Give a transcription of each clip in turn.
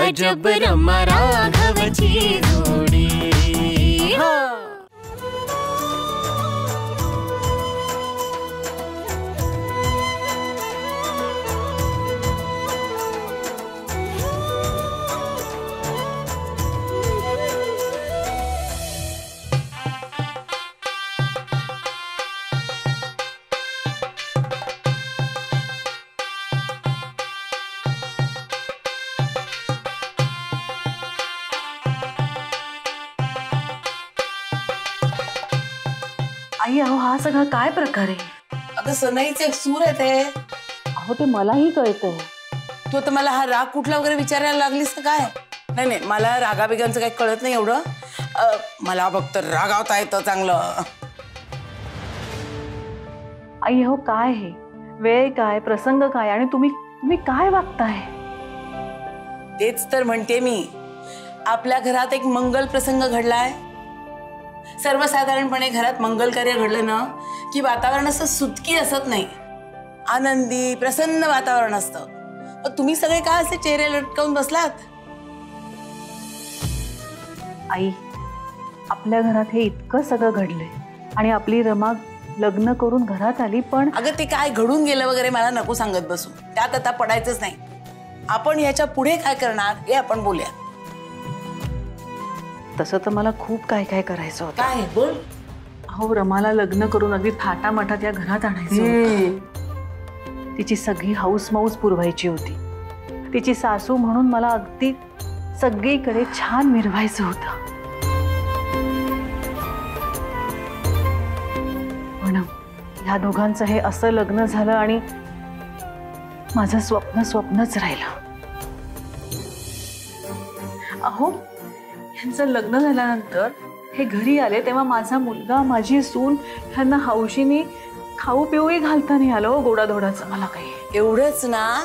अजब रमा राघवची जोडी। आई अहो हा सगळा काय प्रकार आहे? अगं सनईचे सूर आहे ते। अहो ते मलाही कळतंय। तू तर मला हा राग कुठला वगैरे विचारायला लागलीस तर काय? नाही नाही मला रागाबिगांचं काही कळत नाही एवढं। मला फक्त रागावता येतं चांगलं। आई हो काय हे वेळ काय प्रसंग काय आणि तुम्ही काय वागताय? तेच तर म्हणते मी। आपल्या घरात एक मंगल प्रसंग घडलाय। सर्वसाधारणपणे घरात मंगल कार्य घडलं ना की वातावरण असं सुटकी असत नाही, आनंदी प्रसन्न वातावरण असतं। पण तुम्ही सगळे काय असे चेहरे लटकावून बसलात? आई आपल्या घरात हे इतकं सगळं घडलंय आणि आपली रमा लग्न करून घरात आली, पण अगं ते काय घडून गेलं वगैरे मला नको सांगत बसू, त्यात आता पडायचंच नाही। आपण ह्याच्या पुढे काय करणार हे आपण बोलूया। तसं तर मला खूप काय काय करायचं होतं। काय बोल? अहो रमाला लग्न करून अगदी थाटामाटात या घरात आणायचं होतं। तिची सगळी हौस मौस पुरवायची होती। तिची सासू म्हणून मला अगदी सगळीकडे छान मिरवायचं होतं। पण ह्या दोघांचं हे असं लग्न झालं आणि माझं स्वप्नच राहिलं। अहो यांचं लग्न झाल्यानंतर हे घरी आले तेव्हा माझा मुलगा माझी सून ह्यांना हौशीने खाऊ पिऊही घालता नाही आलं गोडाधोडाचं मला काही। एवढंच ना,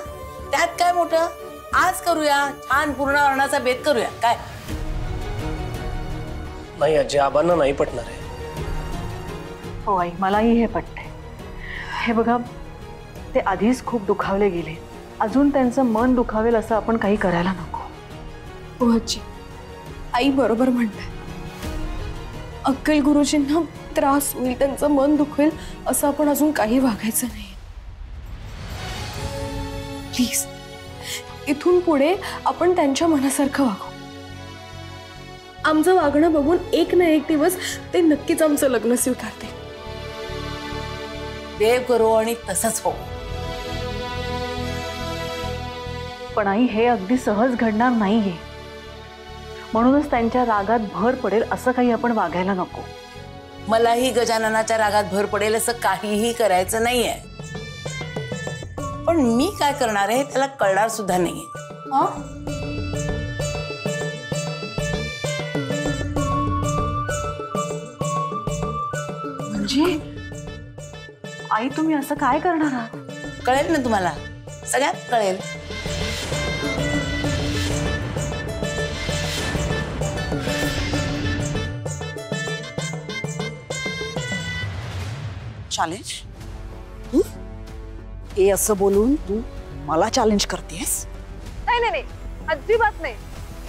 त्यात काय मोठं? आज करूया छान पूर्ण वर्णाचा बेत करूया काय? नाही आजी आबांना नाही पटणार आहे। हो आई मलाही हे पटतंय। हे बघा ते आधीच खूप दुखावले गेले, अजून त्यांचं मन दुखावेल असं आपण काही करायला नको। हो आजी आई बरोबर म्हणते। अक्कल गुरुजींना त्रास होईल, त्यांचं मन दुखेल असं आपण अजून काही वागायचं नाही। प्लीज इथून पुढे आपण त्यांच्या मनासारखं वागू। आमचं वागणं बघून एक ना एक दिवस ते नक्कीच आमचं लग्न स्वीकारते। देव करो आणि तसंच हो। पण आई हे अगदी सहज घडणार नाहीये, म्हणूनच त्यांच्या रागात भर पडेल असं काही आपण वागायला नको। मलाही गजाननाच्या रागात भर पडेल असं काहीही करायचं नाहीये, पण मी काय करणार आहे त्याला कळणार सुद्धा नाहीये। म्हणजे आई तुम्ही असं काय करणार आहात? कळेल ना तुम्हाला, सगळ्यात कळेल। चॅलेंज? हे असं बोलून तू मला चॅलेंज करतेस? नाही नाही नाही अजिबात नाही।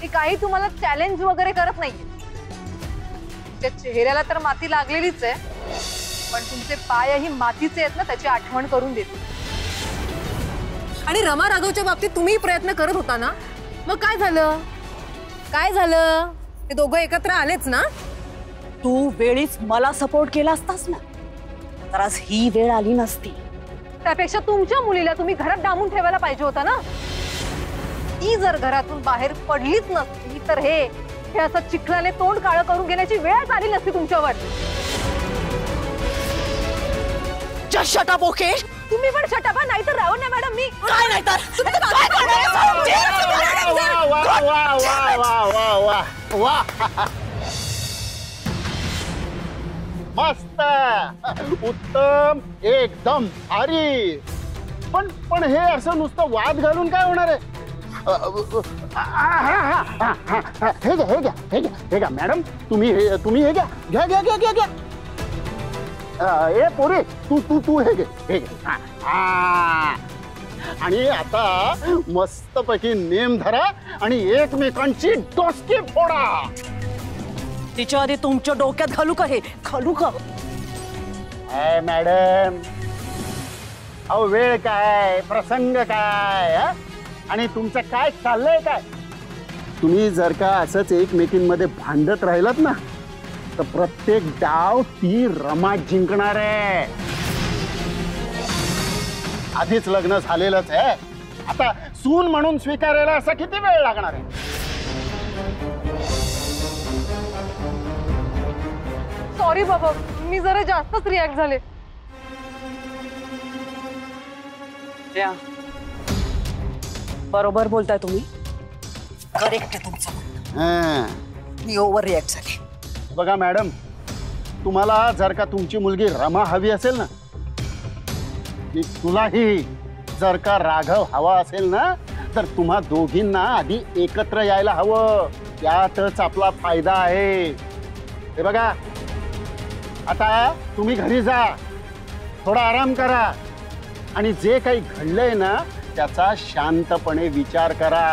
मी काही तुम्हाला चॅलेंज वगैरे करत नाहीये। तुमच्या चेहऱ्याला तर माती लागलेलीच आहे, पण तुमचे पायही मातीचे आहेत ना त्याची आठवण करून देते। आणि रमा राघवच्या बाबतीत तुम्ही प्रयत्न करत होता ना, मग काय झालं? काय झालं? ते दोघं एकत्र आलेच ना। तू वेळीच मला सपोर्ट केला असतास ना तर आज ही वेळ आली नसती। त्यापेक्षा तुमच्या मुलीला तुम्ही घरात डांबून ठेवायला पाहिजे होता ना। ती जर घरातून बाहेर पडलीच नसती तर हे असं चिखलाने तोंड काळं करून घेण्याची वेळच आली नसती तुमच्यावर। Just shut up okay. तुम्ही पण शट अप नाही तर राहू ना मॅडम। मी काय नाही तर मस्त उत्तम एकदम भारी। पण हे असं नुसतं वाद घालून काय होणार आहे? हे घ्या मॅडम, तुम्ही हे घ्या घ्या घ्या घ्या घ्या घ्या। ए पोरे तू हे घे हे घे। आणि आता मस्तपैकी नेम धरा आणि एकमेकांची डोसकी फोडा. तिच्या आधी तुमच्या डोक्यात घालू का हे? घालू का? मॅडम, अहो वेळ काय, प्रसंग काय, आणि तुमचं काय चाललंय काय? तुम्ही जर का असंच एकमेकींमध्ये भांडत राहिलात ना तर प्रत्येक डाव ती रमा जिंकणार आहे. आधीच लग्न झालेलंच आहे, आता सून म्हणून स्वीकारायला असा किती वेळ लागणार आहे? सॉरी बाबा, मी जरा जास्तच रिॲक्ट झाले. बरोबर बोलताय तुम्ही, करेक्ट आहे तुमचं. मी ओव्हर रिॲक्ट झाले. बघा मॅडम, तुम्हाला जर का तुमची मुलगी रमा हवी असेल ना, की तुलाही जर का राघव हवा असेल ना, तर तुम्हा दोघींना आधी एकत्र यायला हवं. यातच आपला फायदा आहे. हे बघा, आता तुम्ही घरी जा, थोडा आराम करा आणि जे काही घडलंय ना त्याचा शांतपणे विचार करा.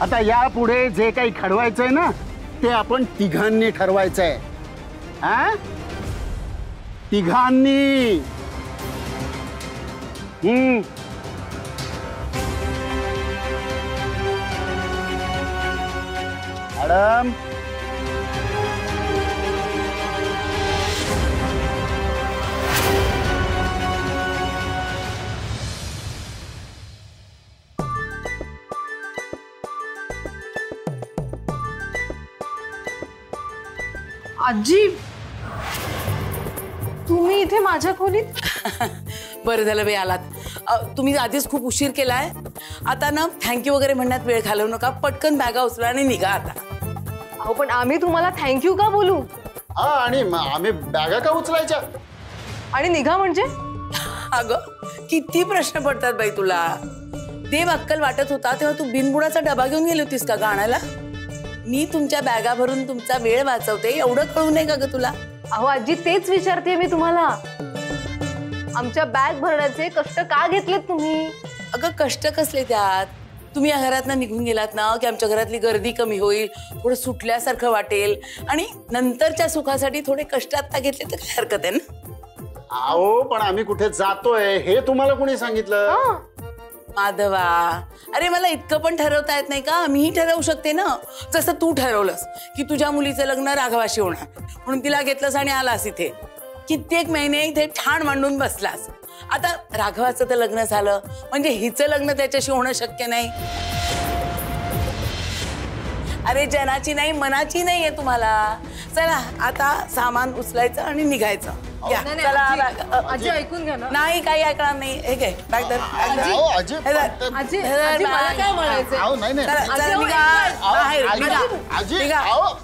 आता यापुढे जे काही घडवायचंय ना ते आपण तिघांनी ठरवायचंय. तिघांनी. मॅडम, आजी, तुम्ही इथे माझ्या खोलीत? बरं झालं बाई आलात. तुम्ही आधीच खूप उशीर केलाय. आता ना थँक्यू वगैरे म्हणण्यात वेळ घालवू नका, पटकन बॅगा उचला आणि निघा आता. अहो पण आम्ही तुम्हाला थँक्यू का बोलू? हा, आणि आम्ही बॅगा का उचलायच्या आणि निघा म्हणजे? अगं किती प्रश्न पडतात बाई तुला. देव अक्कल वाटत होता तेव्हा तू बिनबुडाचा डबा घेऊन गेली होतीस का गाण्याला? मी तुमच्या बॅगा भरून तुमचा वेळ वाचवते एवढं कळू नये का ग तुला? अहो आजी, तेच विचारते मी तुम्हाला. आमच्या बॅग भरण्याचे कष्ट का घेतलेत तुम्ही? अगं कष्ट कसले त्यात? तुम्ही या घरातनं निघून गेलात ना की आमच्या घरातली गर्दी कमी होईल, थोडं सुटल्यासारखं वाटेल आणि नंतरच्या सुखासाठी थोडे कष्ट आता घेतले तर काय हरकत आहे ना? अहो पण आम्ही कुठे जातोय हे तुम्हाला कोणी सांगितलं? माधवा, अरे मला इतकं पण ठरवता येत नाही का? मीही ठरवू शकते ना, जसं तू ठरवलंस की तुझ्या मुलीचं लग्न राघवाशी होणार म्हणून तिला घेतलंस आणि आलास इथे. कित्येक महिने इथे ठाण मांडून बसलास. आता राघवाचं तर लग्न झालं म्हणजे हिचं लग्न त्याच्याशी होणं शक्य नाही. अरे जनाची नाही मनाची नाहीये तुम्हाला. चला आता सामान उचलायचं आणि निघायचं. आजी ऐकून घ्या ना. नाही काही ऐकणार नाही. हे घे बॅग धर. आजी, मला काय म्हणायचंय? अहो नाही नाही चला, चला, निघा. बाहेर, निघा. आजी, निघा. अहो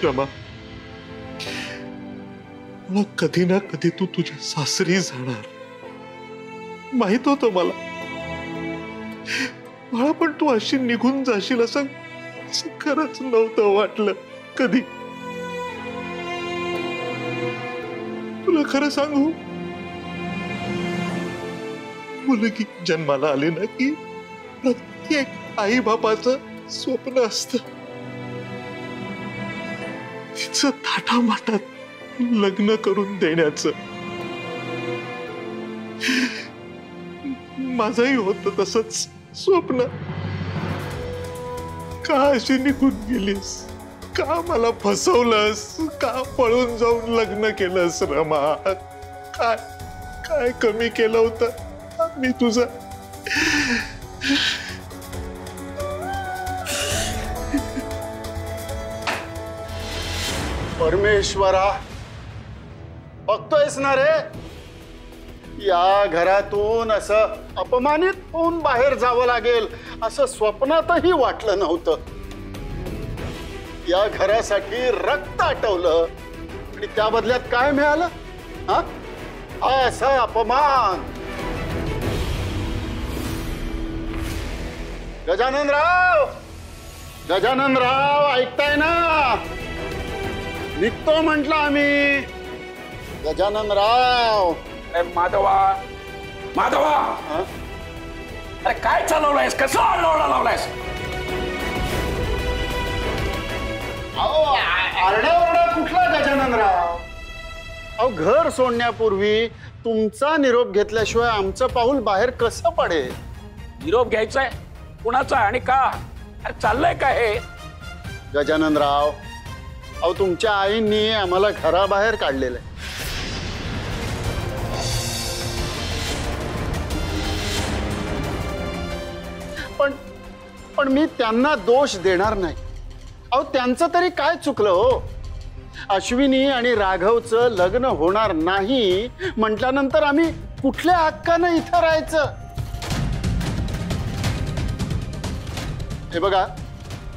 रमा, मला कधी ना कधी तू तुझ्या सासरी जाणार माहित होतं मला पण तू अशी निघून जाशील असं खरंच नव्हतं वाटलं कधी. तुला खरं सांगू, मुलगी जन्माला आली ना की प्रत्येक आई बापाचं स्वप्न असतं तिचं थाटामाटात लग्न करून देण्याचं. माझंही होतं तसंच स्वप्न. का अशी निघून गेलीस? का मला फसवलंस? का पळून जाऊन लग्न केलंस रमा? काय काय कमी केलं होतं मी तुझं? परमेश्वरा, बघतोयस ना रे, या घरातून असं अपमानित होऊन बाहेर जावं लागेल असं स्वप्नातही वाटलं नव्हतं. या घरासाठी रक्त आटवलं आणि त्या बदल्यात काय मिळालं? हा असा अपमान. गजाननराव, गजाननराव, ऐकताय ना? निघतो म्हटलं आम्ही. गजाननराव. माधवा, माधवा, अरे काय चालवलायस? कसं आरडाओरडा लावलायस? आरडाओरडा कुठला गजाननराव? अहो, घर सोडण्यापूर्वी तुमचा निरोप घेतल्याशिवाय आमचं पाऊल बाहेर कसं पडेल? निरोप घ्यायचाय? कुणाचा आणि का? अरे चाललंय का हे? गजाननराव, अहो तुमच्या आईंनी आम्हाला घराबाहेर काढलेलं आहे. पण मी त्यांना दोष देणार नाही. अहो त्यांचं तरी काय चुकलं हो? अश्विनी आणि राघवचं लग्न होणार नाही म्हटल्यानंतर आम्ही कुठल्या हक्कानं इथं राहायचं? हे बघा,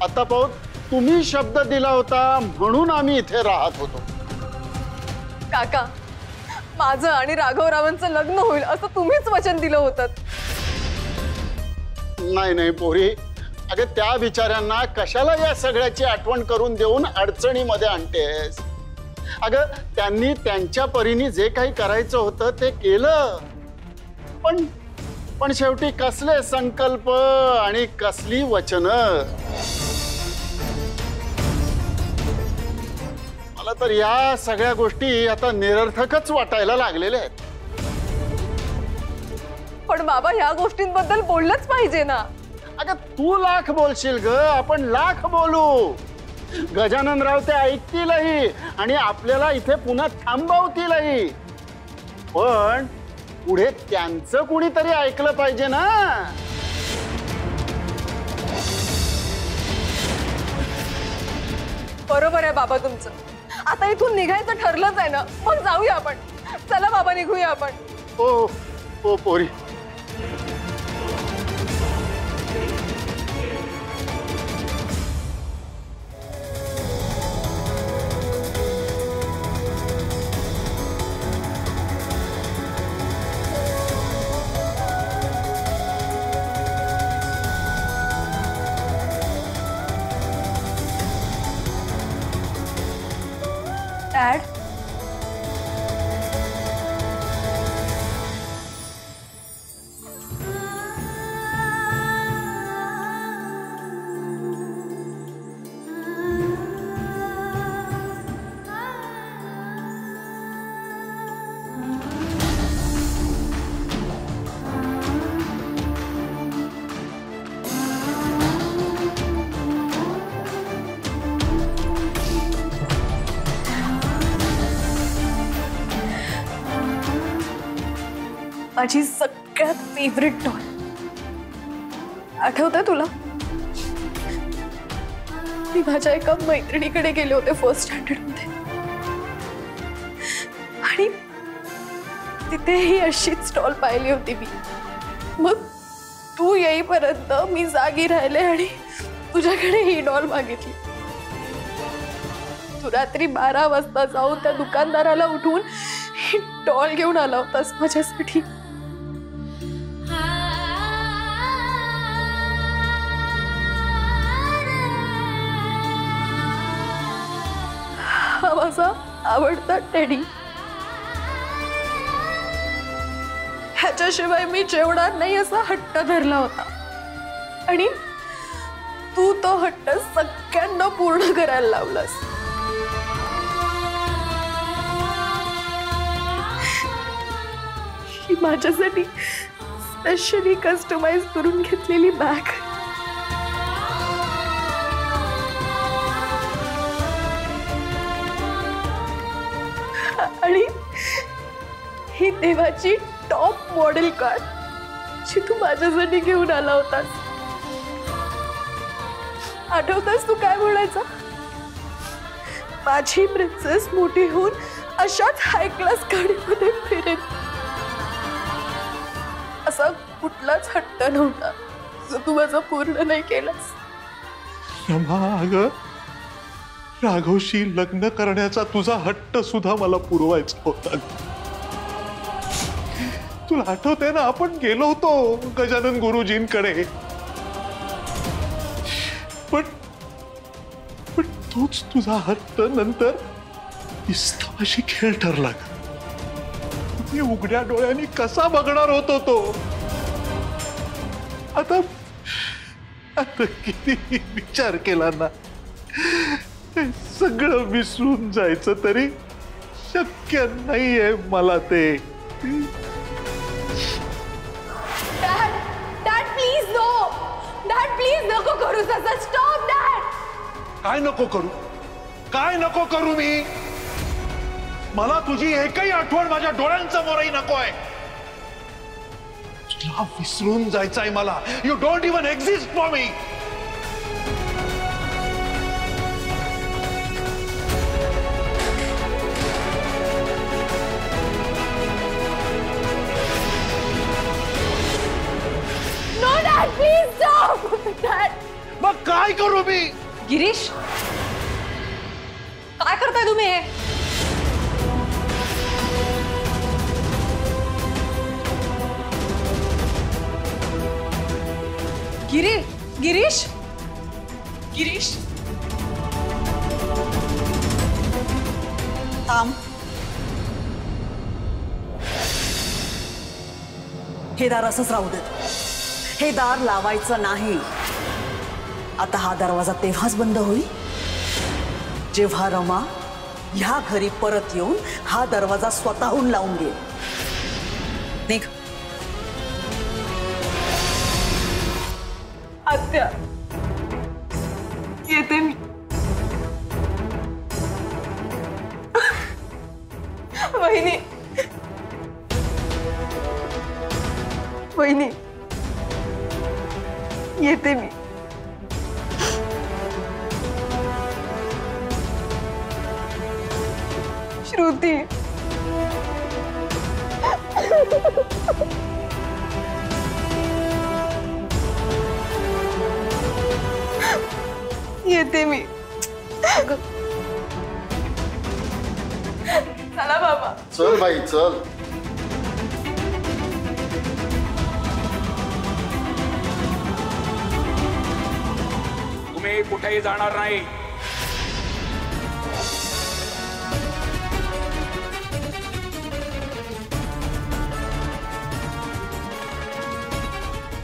आता पाहून तुम्ही शब्द दिला होता म्हणून आम्ही इथे राहत होतो. काका, माझं आणि राघवरावांचं लग्न होईल असं तुम्हीच वचन दिलं होतं. नाही नाही पोरी, अगं त्या बिचाऱ्यांना कशाला या सगळ्याची आठवण करून देऊन अडचणीमध्ये आणतेस? अगं त्यांनी त्यांच्या परीने जे काही करायचं होतं ते केलं. पण शेवटी कसले संकल्प आणि कसली वचनं. मला तर या सगळ्या गोष्टी आता निरर्थकच वाटायला लागलेल्या आहेत. पण बाबा, ह्या गोष्टींबद्दल बोललंच पाहिजे ना. अगं तू लाख बोलशील ग, आपण लाख बोलू. गजाननराव ते ऐकतीलही आणि आपल्याला इथे पुन्हा थांबवतीलही. पण पुढे त्यांचं कुणीतरी ऐकलं पाहिजे ना. बरोबर आहे बाबा तुमचं. आता इथून निघायचं ठरलंच आहे ना, मग जाऊया आपण. चला बाबा, निघूया आपण. हो हो पोरी. डॅड, माझी सगळ्यात फेवरेट डॉल. आठवतंय तुला? मी माझ्या एका मैत्रिणीकडे गेले होते फर्स्ट स्टँडर्ड मध्ये आणि तिथे ही अशीच स्टॉल पाहिली होती मी. मग तू येईपर्यंत मी जागी राहिले आणि तुझ्याकडे ही डॉल मागितली. तू रात्री 12 वाजता जाऊन त्या दुकानदाराला उठवून ही डॉल घेऊन आला होतास माझ्यासाठी. हा माझा आवडता टेडी. ह्याच्याशिवाय मी जेवणार नाही असा हट्ट धरला होता आणि तू तो हट्ट सगळ्यांना पूर्ण करायला लावलास. ही माझ्यासाठी स्पेशली कस्टमाइज करून घेतलेली बॅग. ही देवाची टॉप मॉडेल कार जी तू माझ्यासाठी घेऊन आला होतास. आठवतस तू काय म्हणायचा? माझी प्रिन्सेस मोठी होऊन अशाच हाय क्लास गाडीमध्ये फिरेल. असा कुठलाच हट्ट नव्हता जो तू माझा पूर्ण नाही केलास. रमा, अगं राघवशी लग्न करण्याचा तुझा हट्ट सुद्धा मला पुरवायचा होता. तुला आठवतंय ना, आपण गेलो होतो गजानन गुरुजींकडे. पण तोच तुझा हट्ट नंतर इस्तवाशी खेळ ठरला. मी उघड्या डोळ्यांनी कसा बघणार होतो तो. आता किती विचार केला ना, सगळं विसरून जायचं तरी शक्य नाहीये मला ते. Dad please no. Dad please नको करू तसं. Stop dad. काय नको करू? काय नको करू मी? मला तुझी एकही आठवण माझ्या डोळ्यांसमोरही नकोय. तुला विसरून जायचंय मला. You don't even exist for me. No dad please stop. Dad मग काय करू मी? गिरीश, काय करताय तुम्ही हे? गिरीश गिरीश थांब. हे दार असंच राहू देत. हे दार लावायचं नाही. आता हा दरवाजा तेव्हाच बंद होईल जेव्हा रमा ह्या घरी परत येऊन हा दरवाजा स्वतःहून लावून घेईल. निघ. आत्या, येते मी. वहिनी, वहिनी, येते मी. श्रुती, येते मी. चला बाबा. चल बाई चल. तुम्ही कुठेही जाणार नाही.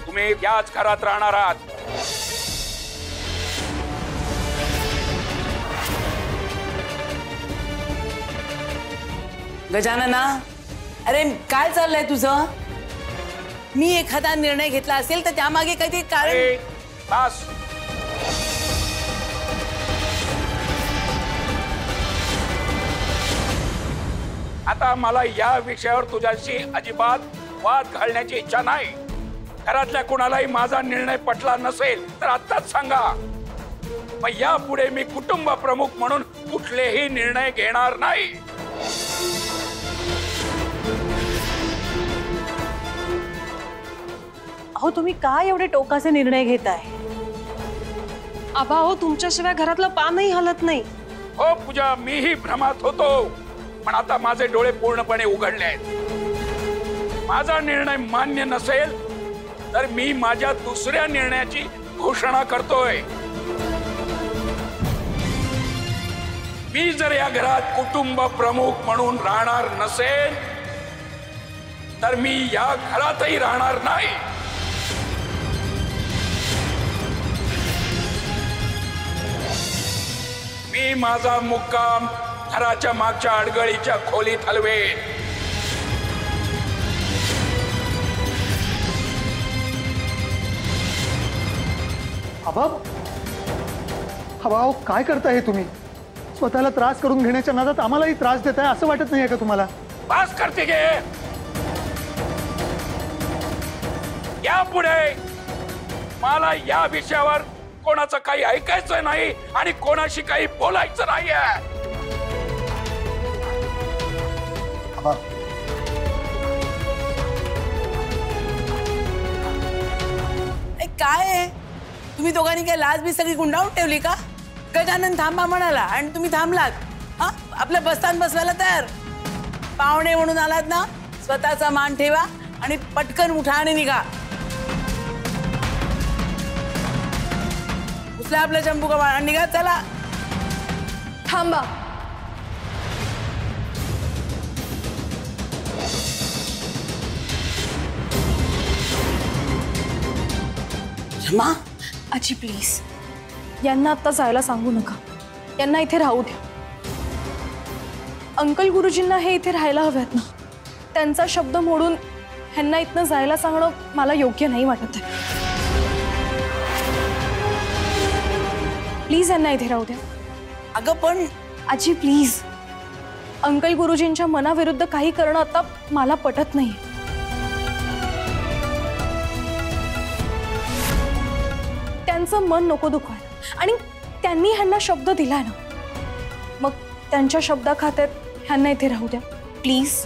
तुम्ही याच घरात राहणार आहात. गजानना, अरे काय चाललंय तुझं? मी एखादा निर्णय घेतला असेल तर त्यामागे काहीतरी कारण. बस. आता मला या विषयावर तुझ्याशी अजिबात वाद घालण्याची इच्छा नाही. घरातल्या कुणालाही माझा निर्णय पटला नसेल तर आत्ताच सांगा. मग यापुढे मी कुटुंब प्रमुख म्हणून कुठलेही निर्णय घेणार नाही. अहो, तुम्ही काय एवढे टोकाचे निर्णय घेताय? आबा, हो तुमच्याशिवाय घरातलं पानही हलत नाही. हो पूजा, मीही भ्रमात होतो, पण आता माझे डोळे पूर्णपणे उघडले आहेत. माझा निर्णय मान्य नसेल तर मी माझ्या दुसऱ्या निर्णयाची घोषणा करतोय. मी जर या घरात कुटुंब प्रमुख म्हणून राहणार नसेल तर मी या घरातही राहणार नाही. मी माझा मुक्काम घराच्या मागच्या अडगळीच्या खोलीत हलवेन. अभाव, काय करताय तुम्ही? स्वतःला त्रास करून घेण्याच्या नादात आम्हालाही त्रास देताय असं वाटत नाहीये का तुम्हाला? बस करते गे. यापुढे मला या विषयावर कोणाचं काही ऐकायचं नाही आणि कोणाशी काही बोलायचं नाहीये. काय आहे तुम्ही दोघांनी काय लाज बी सगळी गुंडाळून ठेवली का? गजानन थांबा म्हणाला आणि तुम्ही थांबलात. हा आपलं बसतान बसवायला तयार. पाहुणे म्हणून आलात ना, स्वतःचा मान ठेवा आणि पटकन उठा आणि निघा. उचला आपलं चंपू कपाळ आणि निघा. चला. थांबा. रमा, आजी प्लीज यांना आता जायला सांगू नका. यांना इथे राहू द्या. अंकल गुरुजींना हे इथे राहायला हव्यात ना. त्यांचा शब्द मोडून ह्यांना इथनं जायला सांगणं मला योग्य नाही वाटत आहे. प्लीज यांना इथे राहू द्या. अगं पण आजी प्लीज, अंकल गुरुजींच्या मनाविरुद्ध काही करणं आता मला पटत नाही. त्यांचं मन नको दुखवायला. आणि त्यांनी ह्यांना शब्द दिलाय ना, मग त्यांच्या शब्दाखातर ह्यांना इथे राहू द्या प्लीज.